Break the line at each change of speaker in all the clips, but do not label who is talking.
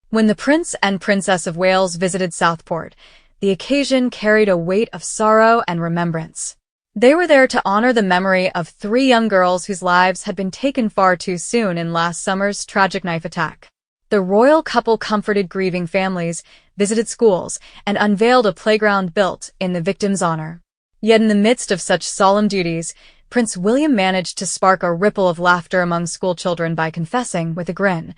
When the Prince and Princess of Wales visited Southport, the occasion carried a weight of sorrow and remembrance. They were there to honor the memory of three young girls whose lives had been taken far too soon in last summer's tragic knife attack. The royal couple comforted grieving families, visited schools, and unveiled a playground built in the victims' honor. Yet in the midst of such solemn duties, Prince William managed to spark a ripple of laughter among schoolchildren by confessing, with a grin,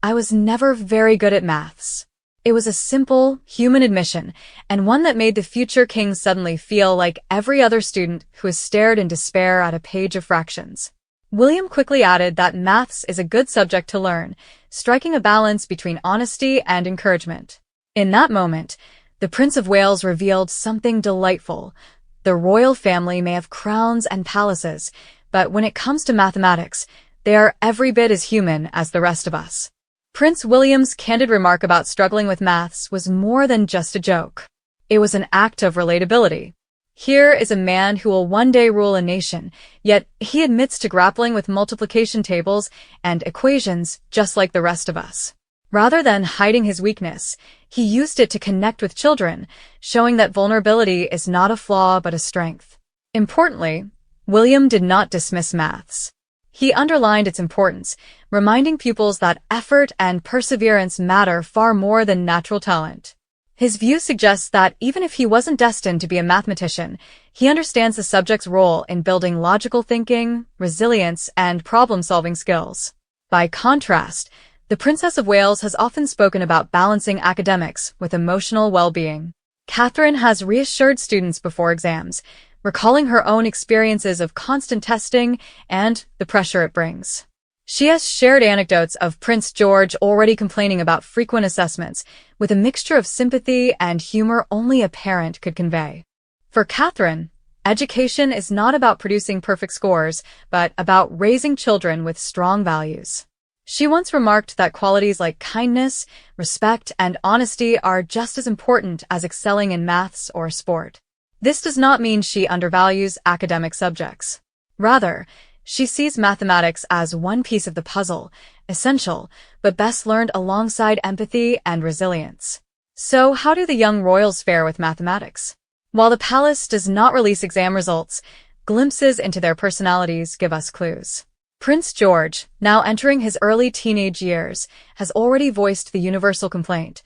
"I was never very good at maths." It was a simple, human admission, and one that made the future king suddenly feel like every other student who has stared in despair at a page of fractions. William quickly added that maths is a good subject to learn, striking a balance between honesty and encouragement. In that moment, the Prince of Wales revealed something delightful. The royal family may have crowns and palaces, but when it comes to mathematics, they are every bit as human as the rest of us. Prince William's candid remark about struggling with maths was more than just a joke. It was an act of relatability. Here is a man who will one day rule a nation, yet he admits to grappling with multiplication tables and equations just like the rest of us. Rather than hiding his weakness, he used it to connect with children, showing that vulnerability is not a flaw but a strength. Importantly, William did not dismiss maths. He underlined its importance, reminding pupils that effort and perseverance matter far more than natural talent. His view suggests that even if he wasn't destined to be a mathematician, he understands the subject's role in building logical thinking, resilience, and problem-solving skills. By contrast, the Princess of Wales has often spoken about balancing academics with emotional well-being. Catherine has reassured students before exams, recalling her own experiences of constant testing and the pressure it brings. She has shared anecdotes of Prince George already complaining about frequent assessments, with a mixture of sympathy and humor only a parent could convey. For Catherine, education is not about producing perfect scores, but about raising children with strong values. She once remarked that qualities like kindness, respect, and honesty are just as important as excelling in maths or sport. This does not mean she undervalues academic subjects. Rather, she sees mathematics as one piece of the puzzle, essential, but best learned alongside empathy and resilience. So how do the young royals fare with mathematics? While the palace does not release exam results, glimpses into their personalities give us clues. Prince George, now entering his early teenage years, has already voiced the universal complaint.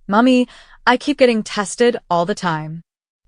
"Mummy, I keep getting tested all the time."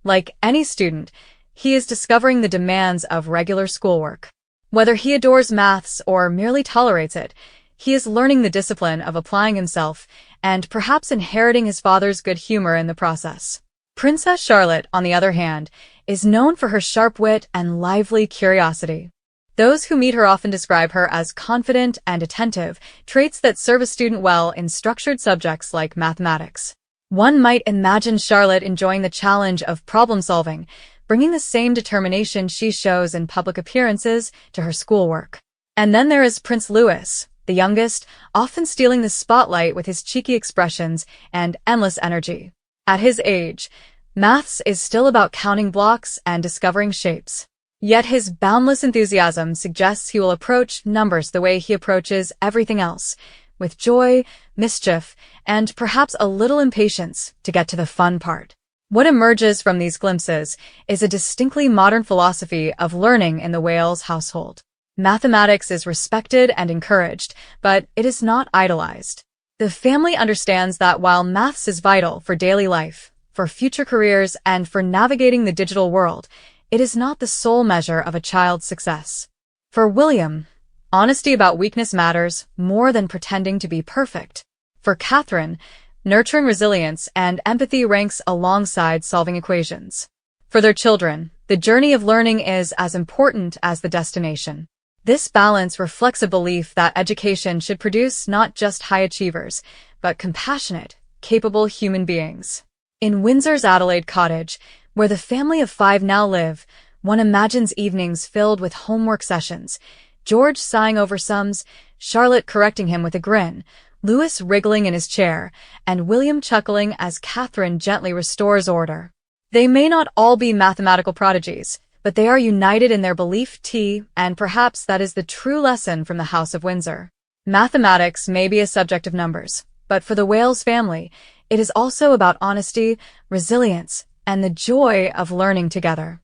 Like any student, he is discovering the demands of regular schoolwork. Whether he adores maths or merely tolerates it, he is learning the discipline of applying himself and perhaps inheriting his father's good humor in the process. Princess Charlotte, on the other hand, is known for her sharp wit and lively curiosity. Those who meet her often describe her as confident and attentive, traits that serve a student well in structured subjects like mathematics. One might imagine Charlotte enjoying the challenge of problem-solving, bringing the same determination she shows in public appearances to her schoolwork. And then there is Prince Louis, the youngest, often stealing the spotlight with his cheeky expressions and endless energy. At his age, maths is still about counting blocks and discovering shapes. Yet his boundless enthusiasm suggests he will approach numbers the way he approaches everything else, with joy, mischief, and perhaps a little impatience to get to the fun part. What emerges from these glimpses is a distinctly modern philosophy of learning in the Wales household. Mathematics is respected and encouraged, but it is not idolized. The family understands that while maths is vital for daily life, for future careers, and for navigating the digital world, it is not the sole measure of a child's success. For William, honesty about weakness matters more than pretending to be perfect. For Catherine, nurturing resilience and empathy ranks alongside solving equations. For their children, the journey of learning is as important as the destination. This balance reflects a belief that education should produce not just high achievers, but compassionate, capable human beings. In Windsor's Adelaide cottage, where the family of 5 now live, one imagines evenings filled with homework sessions, George sighing over sums, Charlotte correcting him with a grin, Louis wriggling in his chair, and William chuckling as Catherine gently restores order. They may not all be mathematical prodigies, but they are united in their belief T, and perhaps that is the true lesson from the House of Windsor. Mathematics may be a subject of numbers, but for the Wales family, it is also about honesty, resilience, and the joy of learning together.